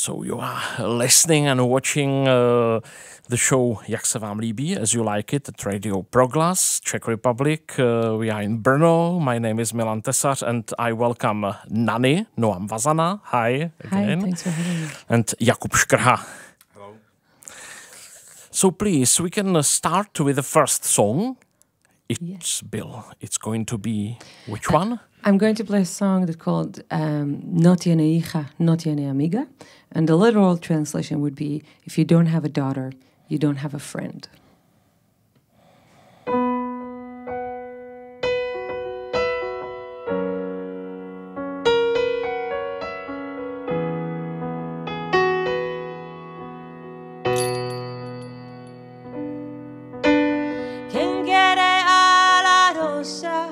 So you are listening and watching the show Jak se vám líbí, as you like it, at Radio Proglas, Czech Republic. We are in Brno. My name is Milan Tesař, and I welcome Nani, Noam Vazana. Hi again. Hi, thanks for having me. And Jakub Škrha. Hello. So please, we can start with the first song. It's Yes. Bill. It's going to be which one? I'm going to play a song that's called No tiene hija, no tiene amiga. And the literal translation would be, if you don't have a daughter, you don't have a friend. Quien quiere a la rosa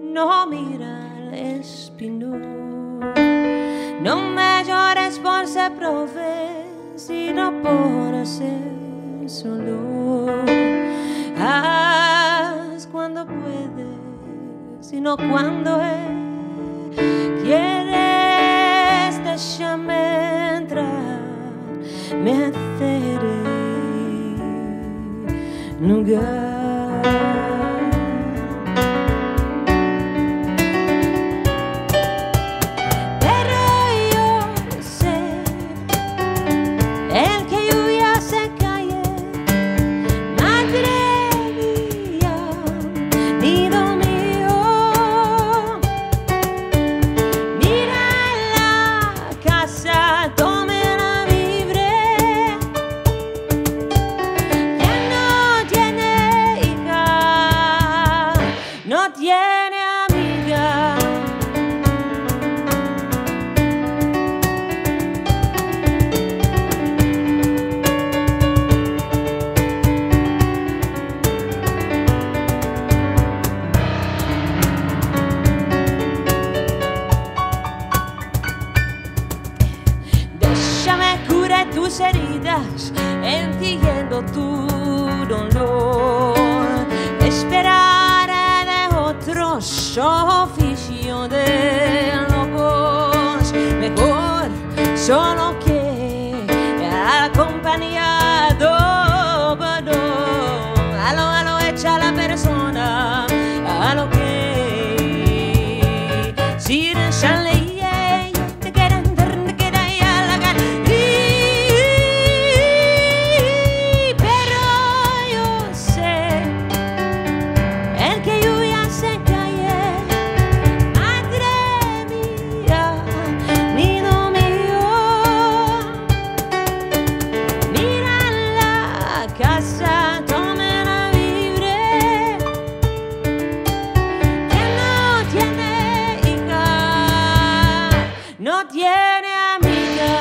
no mira al espino. No me llores por ser profe, sino por hacer solo. Haz cuando puedes, sino cuando quieres. Déjame entrar, me haceré lugar. Pero yo sé, el que lluvia se cae, madre mía, nido mío. Mira la casa, tomen a vivre. Quien no tiene hija, no tiene amiga. Déjame curar tus heridas, entiendo tu dolor. Esperaré de otros oficio de locos. Mejor solo que acompañado. A lo echa la persona, a lo que si sale. Pero yo sé, el que lluvia se cae, madre mía, nido mío. Mira la casa, tomen a vivre. Que no tiene hija, no tiene amiga.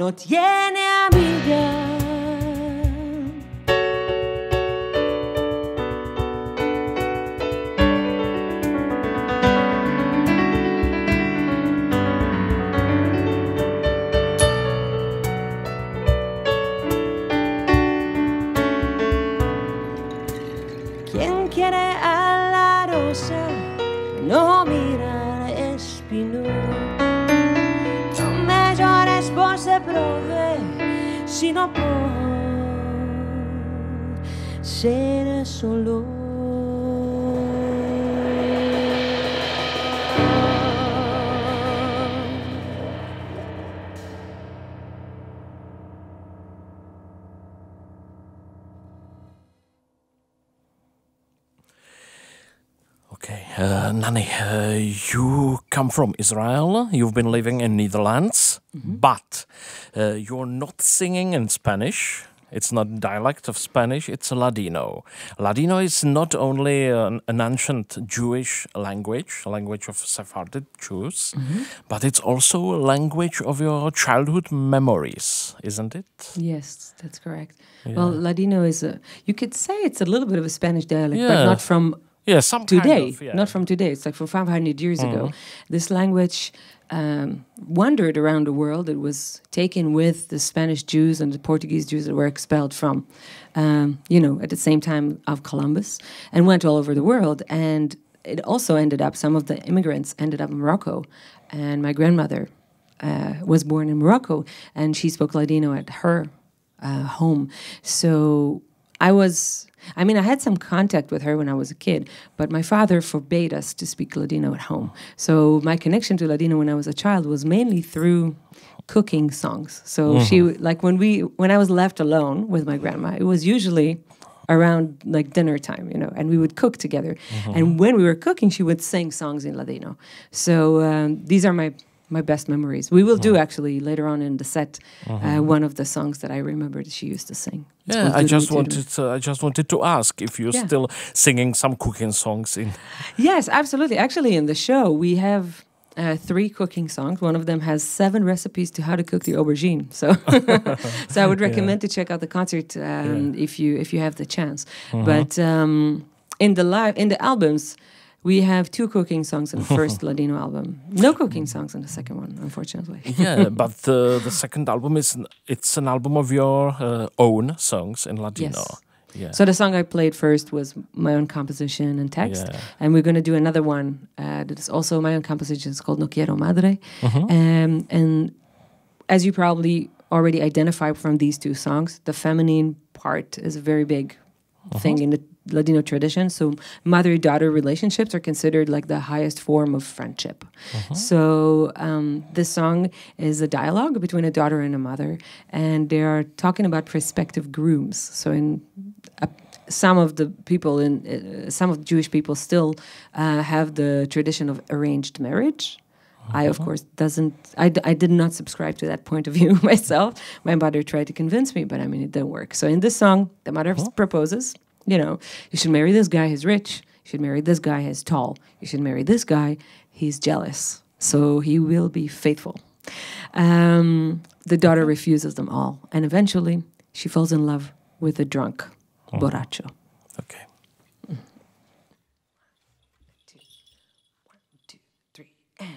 no tiene amiga. Quien quiere a la rosa no mira al espino. No me llores por se prove, sino por ser solo. Okay, Nani, you come from Israel. You've been living in Netherlands, but you're not singing in Spanish. It's not dialect of Spanish, it's Ladino. Ladino is not only an ancient Jewish language, a language of Sephardic Jews, but it's also a language of your childhood memories, isn't it? Yes, that's correct. Yeah. Well, Ladino is you could say it's a little bit of a Spanish dialect, Yeah. but not from Yeah, some today. kind of, yeah. Not from today. It's like from 500 years ago. This language wandered around the world. It was taken with the Spanish Jews and the Portuguese Jews that were expelled from, at the same time of Columbus, and went all over the world. And it also ended up, some of the immigrants ended up in Morocco. And my grandmother was born in Morocco, and she spoke Ladino at her home. So I had some contact with her when I was a kid, but my father forbade us to speak Ladino at home. So my connection to Ladino when I was a child was mainly through cooking songs. So she, like when I was left alone with my grandma, it was usually around like dinner time, and we would cook together. And when we were cooking, she would sing songs in Ladino. So these are my best memories. We will do actually later on in the set one of the songs that I remember that she used to sing. Yeah, I just wanted to ask if you're still singing some cooking songs in. Yes, absolutely. Actually, in the show we have 3 cooking songs. One of them has 7 recipes to how to cook the aubergine. So, so I would recommend to check out the concert if you have the chance. But in the albums, we have 2 cooking songs in the first Ladino album. No cooking songs in the second one, unfortunately. Yeah, but the second album it's an album of your own songs in Ladino. Yes. Yeah. So the song I played first was my own composition and text, and we're going to do another one that is also my own composition. It's called No Quiero Madre, and as you probably already identify from these 2 songs, the feminine part is a very big thing in the Ladino tradition. So mother-daughter relationships are considered like the highest form of friendship. So this song is a dialogue between a daughter and a mother, and they are talking about prospective grooms. So in some of the people some of the Jewish people still have the tradition of arranged marriage. I, of course, I did not subscribe to that point of view myself. My mother tried to convince me, but it didn't work. So in this song, the mother proposes, you should marry this guy, he's rich. You should marry this guy, he's tall. You should marry this guy, he's jealous. So he will be faithful. The daughter refuses them all. And eventually, she falls in love with a drunk, borracho. Okay. 1, 2, 3, and...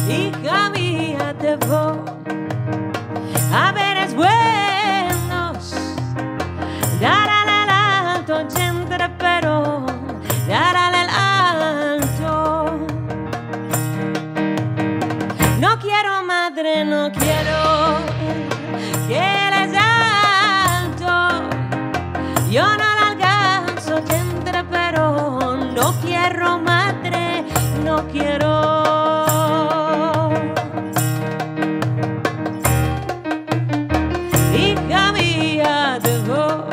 Hija mía, te voy a ver es buenos, darle el alto, gente, pero darle el alto. No quiero madre, no quiero que les alto. Yo no la alcanzo, gente, pero no quiero madre, no quiero. Hija mía, te voy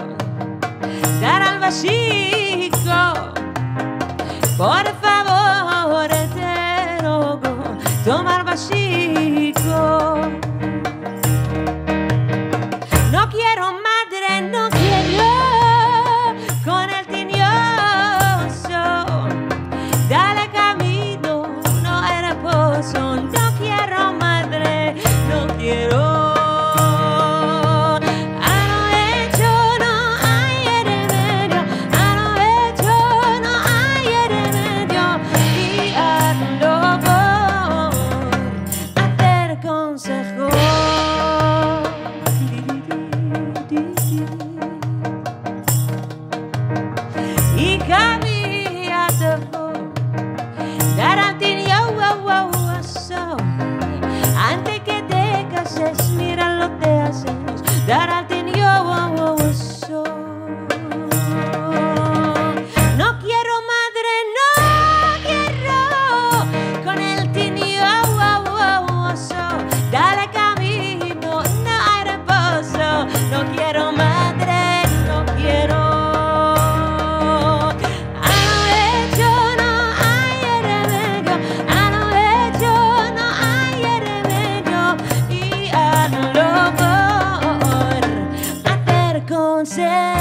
consejo.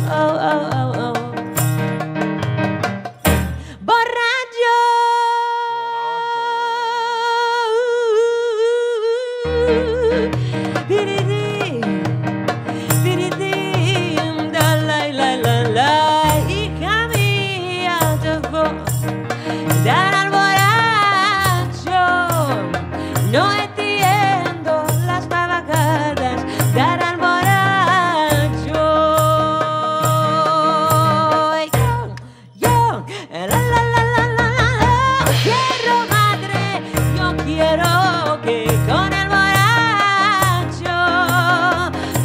Oh, oh, oh, oh. Borracho. Biridi, biridi, da la la la la, y camilla de voz, dar al borracho, no entiendo las pavacadas, dar al borracho. Yo, la la la la la la, quiero madre, yo quiero que con el borracho,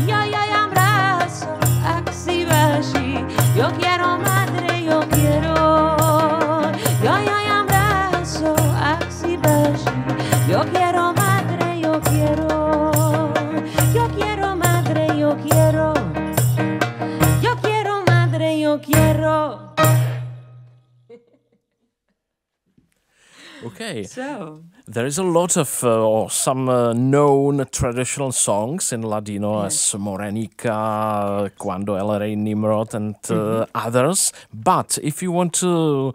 yo abrazo, así va así, yo quiero madre, yo quiero, yo abrazo, así va así, yo quiero madre, yo quiero madre, yo quiero madre, yo quiero. Okay. So, There is a lot of or some known traditional songs in Ladino as Morenica, Cuando el Rey Nimrod and others. But if you want to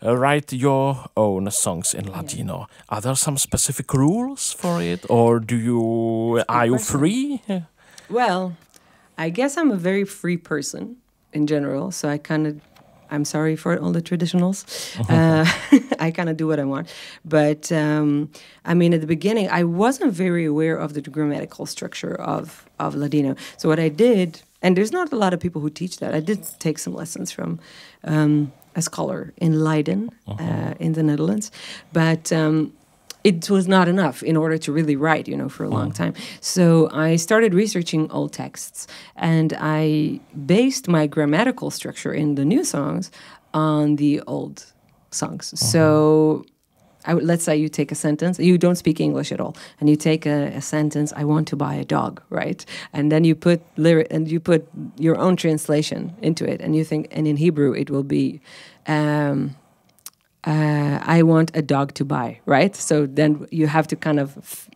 write your own songs in Ladino, are there some specific rules for it? Or are you free? well, I guess I'm a very free person in general, so I'm sorry for all the traditionals. I kind of do what I want. But, I mean, at the beginning, I wasn't very aware of the grammatical structure of Ladino. So what I did, and there's not a lot of people who teach that. I did take some lessons from a scholar in Ladin in the Netherlands. But it was not enough in order to really write, for a long time. So I started researching old texts, and I based my grammatical structure in the new songs on the old songs. So let's say you take a sentence, you don't speak English at all, and you take a sentence, I want to buy a dog, right? And then you put you put your own translation into it, and you think, and in Hebrew it will be, I want a dog to buy, right? So then you have to kind of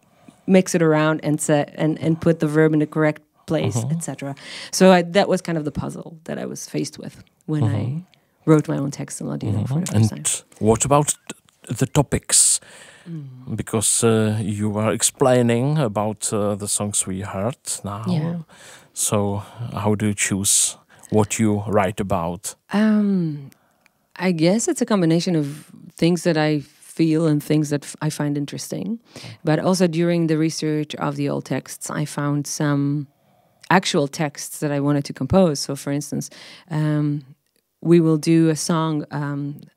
mix it around and put the verb in the correct place, etc. So that was kind of the puzzle that I was faced with when I wrote my own text in Ladino for the first time. And what about the topics? Because you were explaining about the songs we heard now. Yeah. So how do you choose what you write about? I guess it's a combination of things that I feel and things that I find interesting. But also during the research of the old texts, I found some actual texts that I wanted to compose. So for instance, we will do a song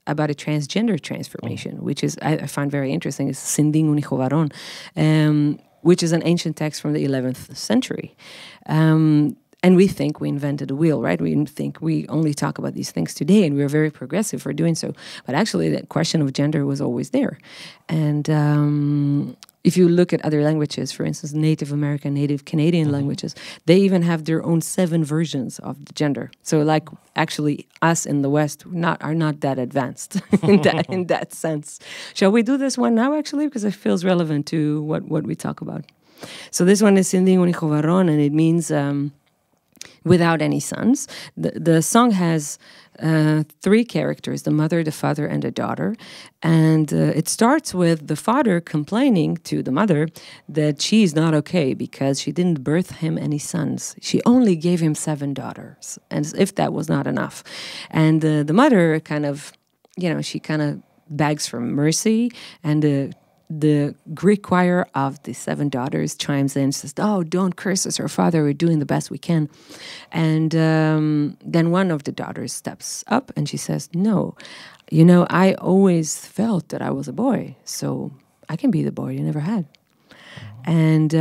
about a transgender transformation, which is I find very interesting. It's Sinding un hijo varón, which is an ancient text from the 11th century. And we think we invented the wheel, right? We think we only talk about these things today, and we're very progressive for doing so. But actually, the question of gender was always there. And if you look at other languages, for instance, Native American, Native Canadian languages, they even have their own 7 versions of the gender. So, like, actually, us in the West are not that advanced in that sense. Shall we do this one now, actually? Because it feels relevant to what we talk about. So this one is Sinding un hijo varón, and it means without any sons. The song has 3 characters, the mother, the father, and a daughter. And it starts with the father complaining to the mother that she's not okay because she didn't birth him any sons. She only gave him 7 daughters, as if that was not enough. And the mother kind of, she kind of begs for mercy, and the Greek choir of the 7 daughters chimes in and says, "Oh, don't curse us, our father, we're doing the best we can." And then one of the daughters steps up and she says, "No, I always felt that I was a boy, so I can be the boy you never had." And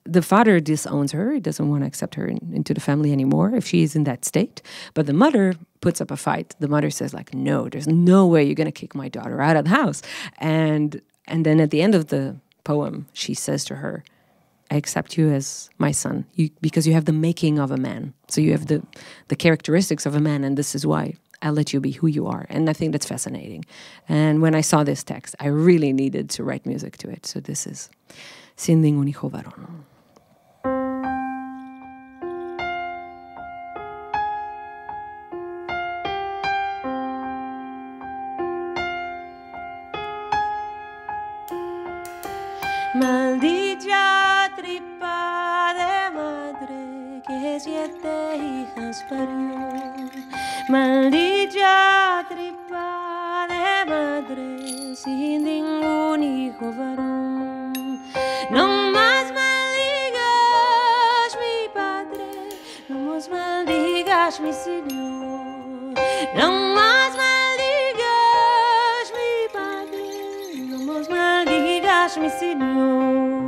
the father disowns her. He doesn't want to accept her into the family anymore if she is in that state. But the mother puts up a fight. The mother says, "No, there's no way you're going to kick my daughter out of the house." And then at the end of the poem, she says to her, "I accept you as my son because you have the making of a man. So you have the characteristics of a man, and this is why I'll let you be who you are." And I think that's fascinating. And when I saw this text, I really needed to write music to it. So this is Sinding un hijo varón. 7 hijas parió. Maldita tripa de madre sin ningún hijo varón. No más maldigas mi padre, no más maldigas mi Señor. No más maldigas mi padre, no más maldigas mi Señor.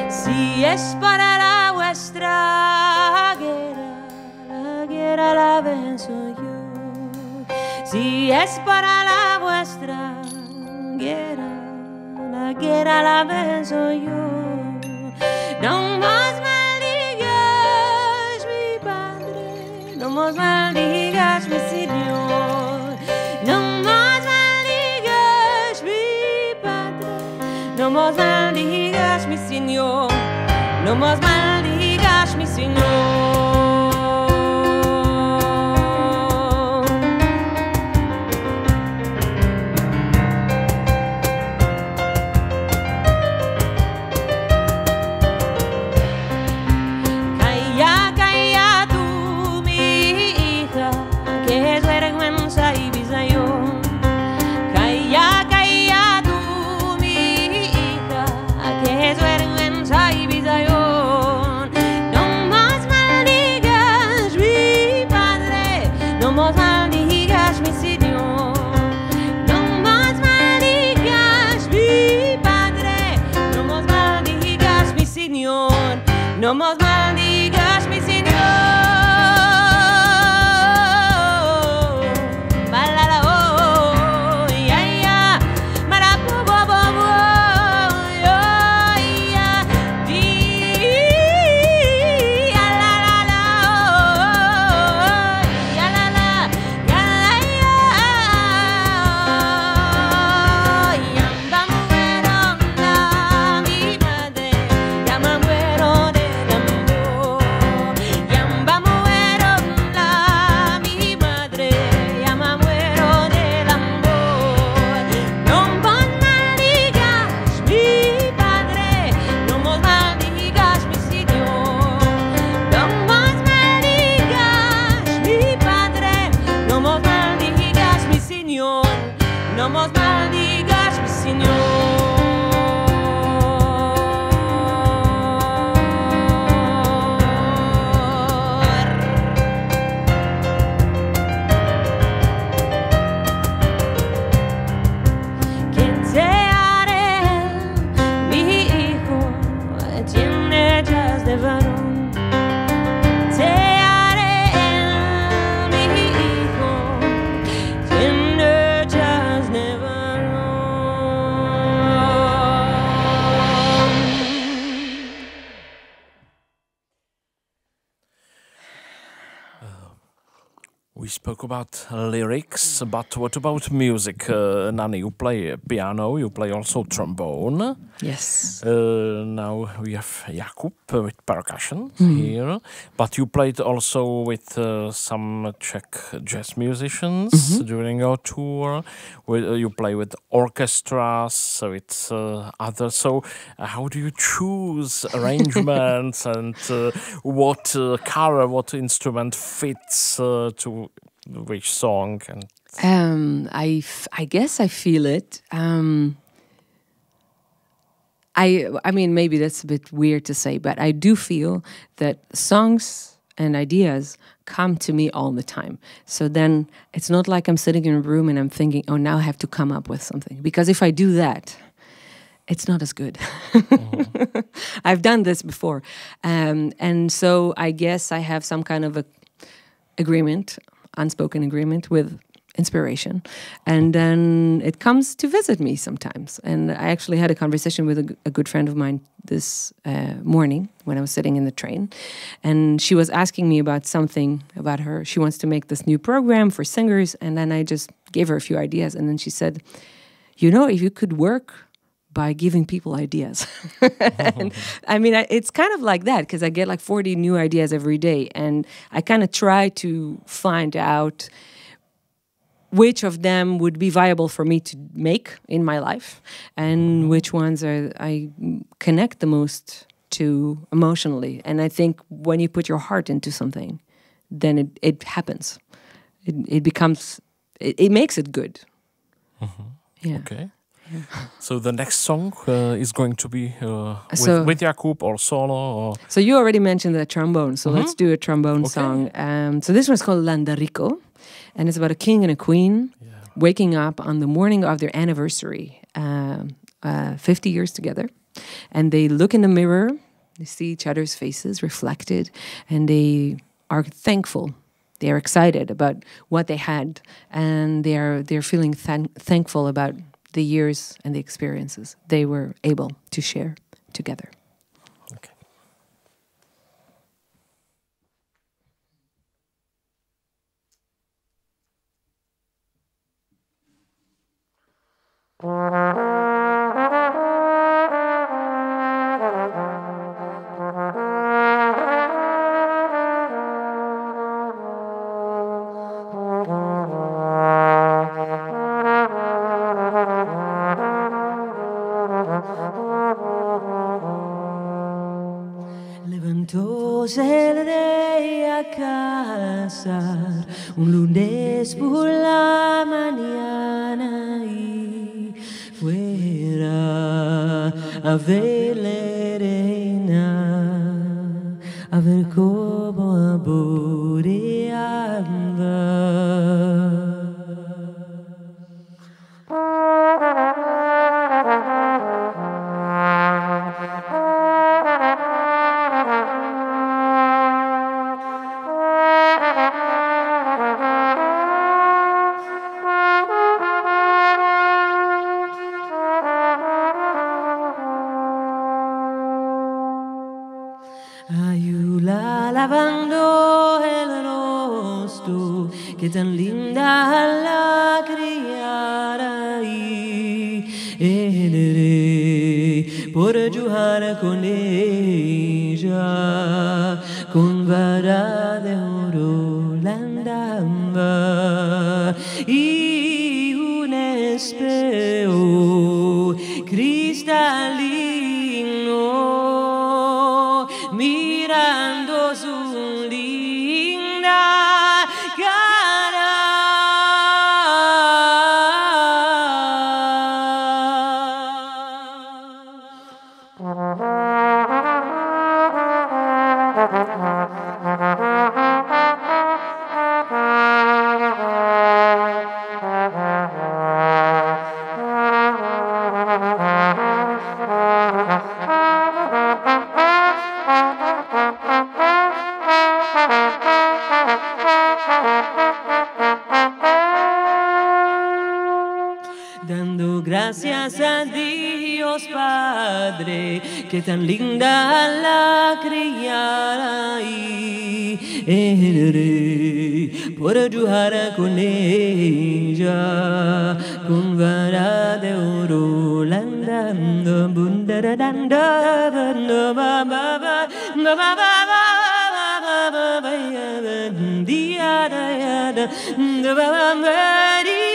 Si es para la vuestra guerra la venzo yo. Si es para la vuestra guerra la venzo yo. No más maldigas mi padre, no más maldigas mi Señor. No más maldigas mi padre, no más maldigas mi Señor. No más maldigas mi Señor. Calla, calla tú, mi hija, que es vergüenza y bisayon. Calla, calla tú, mi hija, que es vergüenza y bisayon. No más maldigas mi Señor. Balala oh, ya ya, marapu bo bo bo, yo ya, di la la la oh, ya la la, ya ya, ya muero la mi madre, ya me muero de no más maldigas mi Señor. ¿Quién te haré? Mi hijo tiene jazz de varón. Te haré mi hijo tiene jazz de varón. We spoke about lyrics, but what about music? Nani, you play piano, you play also trombone. Yes. Now we have Jakub with percussion here, but you played also with some Czech jazz musicians during your tour. You play with orchestras, with others. So how do you choose arrangements and what color, what instrument fits to which song? And I guess I feel it. I mean, maybe that's a bit weird to say, but I do feel that songs and ideas come to me all the time. So then it's not like I'm sitting in a room and I'm thinking, oh, now I have to come up with something. Because if I do that, it's not as good. I've done this before. And so I guess I have some kind of unspoken agreement with inspiration. And then it comes to visit me sometimes. And I actually had a conversation with a good friend of mine this morning when I was sitting in the train. And she was asking me about something about her. She wants to make this new program for singers. And then I just gave her a few ideas. And then she said, you know, if you could work by giving people ideas. And, I mean, it's kind of like that, because I get like 40 new ideas every day. And I kind of try to find out which of them would be viable for me to make in my life, and which ones I connect the most to emotionally. And I think when you put your heart into something, then it happens. It becomes, it makes it good. Yeah. Okay. Yeah. So the next song is going to be with Jakub or solo? Or? So you already mentioned the trombone, so let's do a trombone song. So this one's called Landarico, and it's about a king and a queen waking up on the morning of their anniversary, 50 years together. And they look in the mirror, they see each other's faces reflected, and they are thankful. They are excited about what they had, and they're feeling thankful about the years and the experiences they were able to share together. Okay. Levantóse el rey a cazar un lunes por la mañana y fuera a ver la arena, a ver cómo aboreaba. Ayula lavando el rostro, que tan linda la criara y el rey por jugar con ella, con vara de oro la andaba y un espejo cristalino mirando su linda cara. Dando gracias a Dios Padre, que tan linda la criara y el rey por jugar con ella, con vara de oro la andando bundaradanda bando baba baba baba dia da da baba di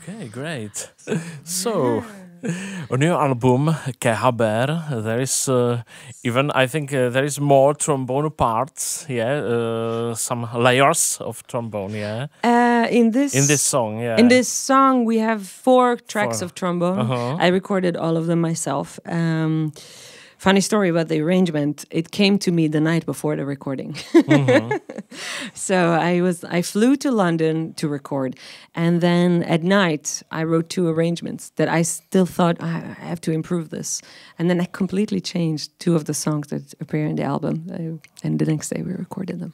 Okay, great. So, on your album, Ke Haber, there is even, I think, there is more trombone parts, some layers of trombone, In this song, In this song, we have 4 tracks of trombone. I recorded all of them myself. Funny story about the arrangement. It came to me the night before the recording. So I flew to London to record, and then at night I wrote 2 arrangements that I still thought I have to improve this, and then I completely changed 2 of the songs that appear in the album. And the next day we recorded them.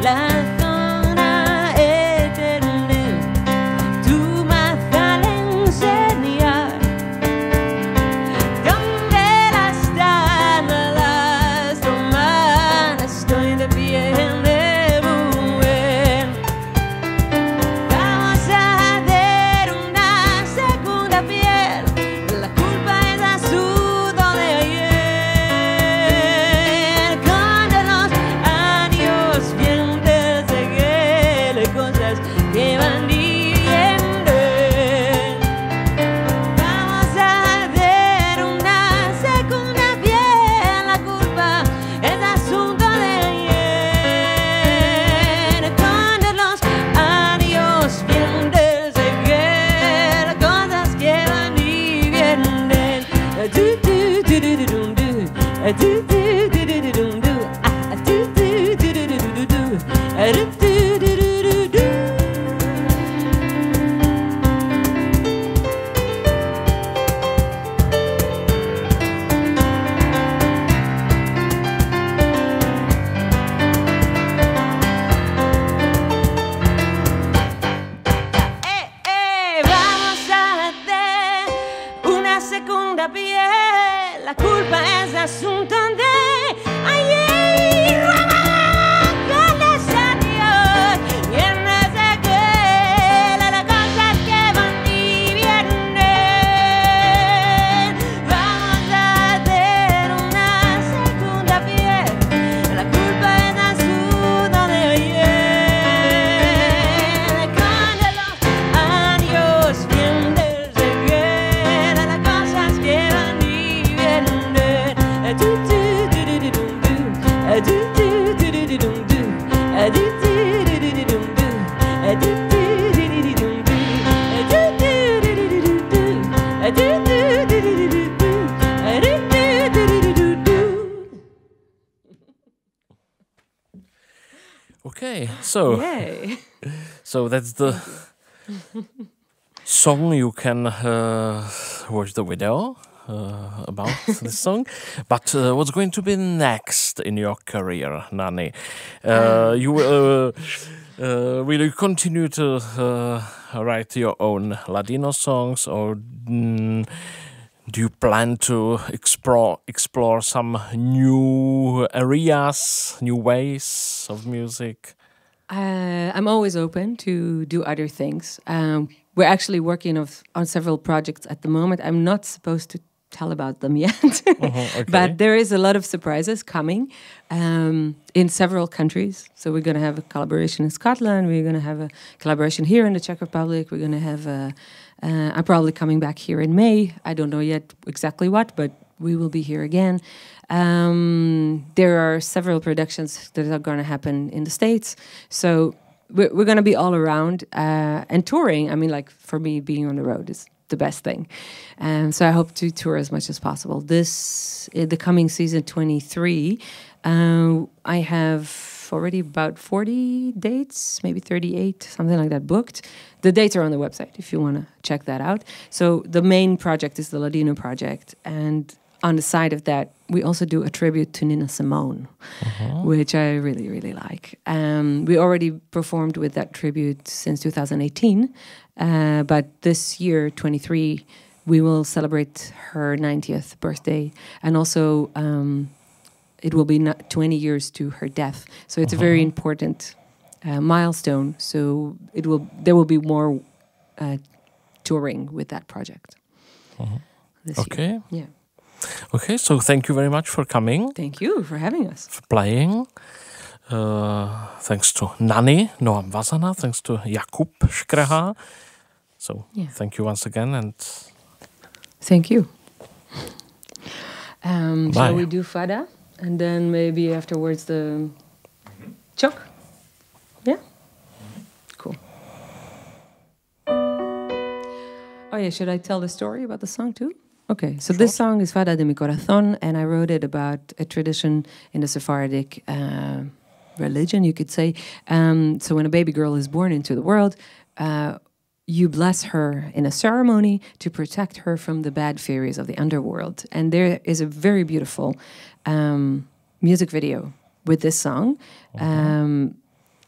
La zona eterna, tú me vas a enseñar dónde están las romanas. Estoy de pie en el buen. Vamos a hacer una segunda piel. La culpa es asunto de ayer. Con los años vienen de cosas que van viviendo. Vamos a hacer una segunda piel. La culpa es asunto de ayer. Con los años vienen de cosas que van viviendo. Vamos a hacer una segunda piel. La culpa es asunto de ayer. Con los años vienes de que las cosas que van y vienen. Vamos a hacer una segunda piel. La culpa es asunto de ayer. Con los años vienes de que las cosas que van y vienen. Okay, so Yay. so that's the song. You can watch the video about this song. But what's going to be next in your career, Nani? You will you continue to write your own Ladino songs, or do you plan to explore some new areas, new ways of music? I'm always open to do other things. We're actually working on several projects at the moment. I'm not supposed to tell about them yet, okay. but there is a lot of surprises coming in several countries. So we're going to have a collaboration in Scotland. We're going to have a collaboration here in the Czech Republic. We're going to have I'm probably coming back here in May. I don't know yet exactly what, but we will be here again. There are several productions that are going to happen in the States. So we're going to be all around and touring. I mean, like, for me, being on the road is the best thing. So I hope to tour as much as possible. The coming season 23, I have already about 40 dates, maybe 38, something like that, booked. The dates are on the website if you want to check that out. So the main project is the Ladino project, and on the side of that, we also do a tribute to Nina Simone, which I really, really like. We already performed with that tribute since 2018, but this year, 23, we will celebrate her 90th birthday, and also it will be 20 years to her death. So it's a very important milestone. So there will be more touring with that project. This year. Yeah. Okay, so thank you very much for coming. Thank you for having us. For playing. Thanks to Nani, Noam Vazana, thanks to Jakub Škreha. So thank you once again, and thank you. Shall we do Fada? And then maybe afterwards the Chok? Yeah? Cool. Oh yeah, should I tell the story about the song too? Okay, so this song is Fada de mi Corazón, and I wrote it about a tradition in the Sephardic religion, you could say. So when a baby girl is born into the world, you bless her in a ceremony to protect her from the bad fairies of the underworld. And there is a very beautiful music video with this song.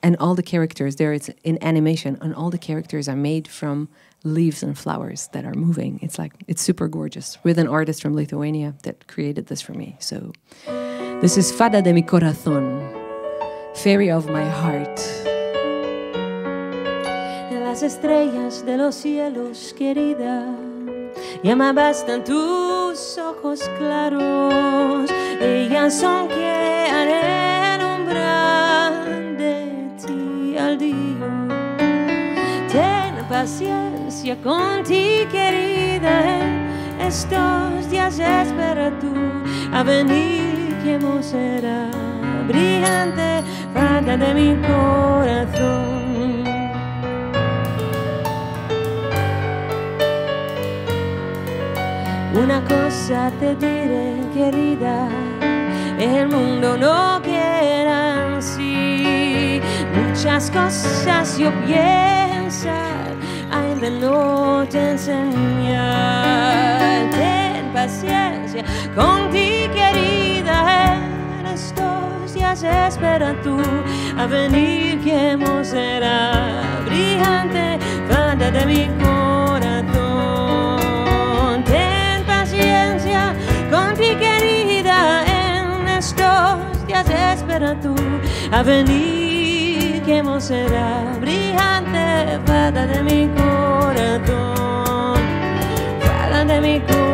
And all the characters there, it's in animation, and all the characters are made from leaves and flowers that are moving. It's super gorgeous, with an artist from Lithuania that created this for me. So this is Fada de mi corazón, Fairy of my heart. Las estrellas de los cielos, querida, ya me bastan tus ojos claros. Ellas son que alumbran de ti al día. Ten paciencia con ti, querida. Estos días espera tú a venir, que no será brillante, fada de mi corazón. Una cosa te diré, querida, el mundo no quiere así. Muchas cosas yo pienso, ainda no te enseñar. Ten paciencia con ti, querida, en estos días espera tú a venir, que no será brillante, fada de mi corazón. Ten paciencia con ti, querida, en estos días espera tú a venir, que no será brillante, fada de mi corazón, fada de mi corazón.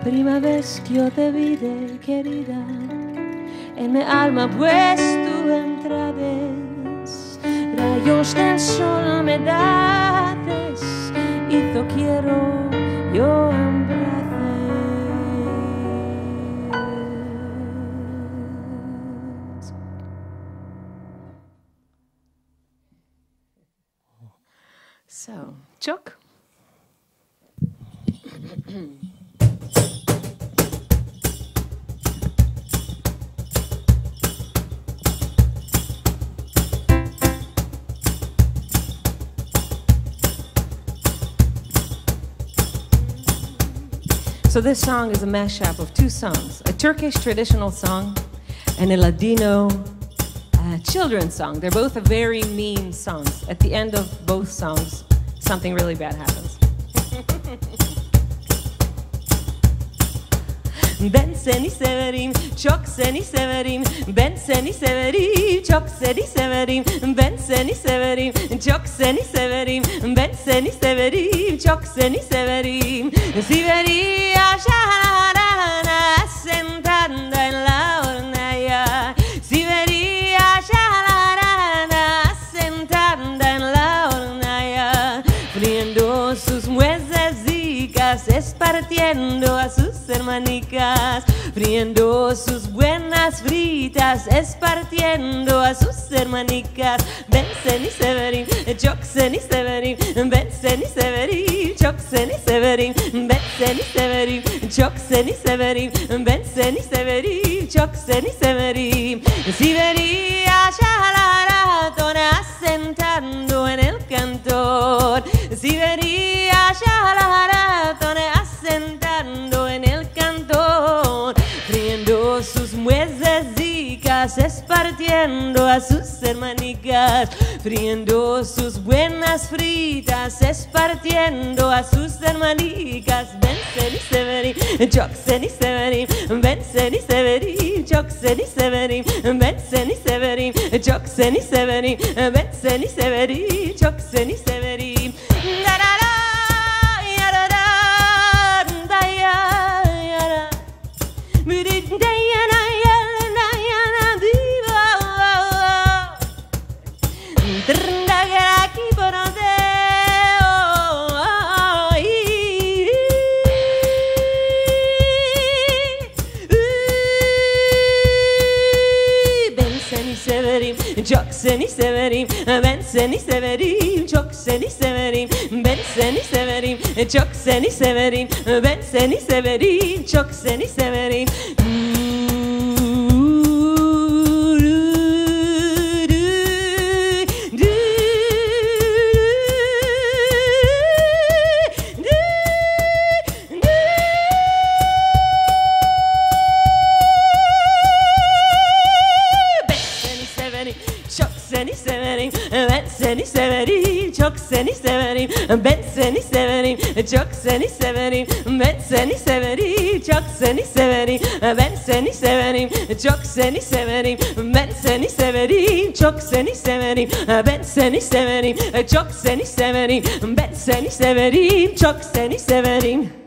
Prima vez que yo te vi, querida, en mi alma pues tú entrades, rayos del sol me das, y te quiero yo embraces. So, Chuck. So this song is a mashup of two songs, a Turkish traditional song and a Ladino children's song. They're both very mean songs. At the end of both songs, something really bad happens. Ben seni severim, çok seni severim. Ben seni severim, çok seni severim. Ben seni severim, çok seni severim. Ben seni severim, çok seni severim. Siberia şaharana sentada en la hornalla. Siberia şaharana sentada en la hornalla. Friendo sus muesecicas, espartiendo a sus hermanicas. friendo sus buenas fritas, espartiendo a sus hermanicas. Bensen y Severin, Joxen y Severin, Bensen y Severin, Joxen y Severin, Bensen y Severin, Joxen y Severin, Bensen y Severin, Joxen y Severin. Si vería ya la ratona asentando en el cantón, si vería ya la ratona asentando en el cantón, friendo sus muesecicas, espartiendo a sus hermanicas, friendo sus buenas fritas, espartiendo a sus hermanicas. Bensen y Severin, Joxen y Severin, Bensen y Severin, Joxen y Severin, Bensen y Severin, Joxen y Severin, Bensen y Severin, Joxen y Severin. Joxen y Severin, Bensen y Severin, Joxen y Severin, Bensen y Severin, Joxen y Severin, Bensen y Severin, Joxen y Severin. Bensen y Severin, Joxen y Severin, Bensen y Severin, Joxen y Severin, Bensen y Severin, Joxen y Severin, Bensen y Severin, Joxen y Severin, Bensen y Severin, Joxen y Severin, Bensen y Severin, Joxen y Severin, Bensen y Severin, Joxen y Severin.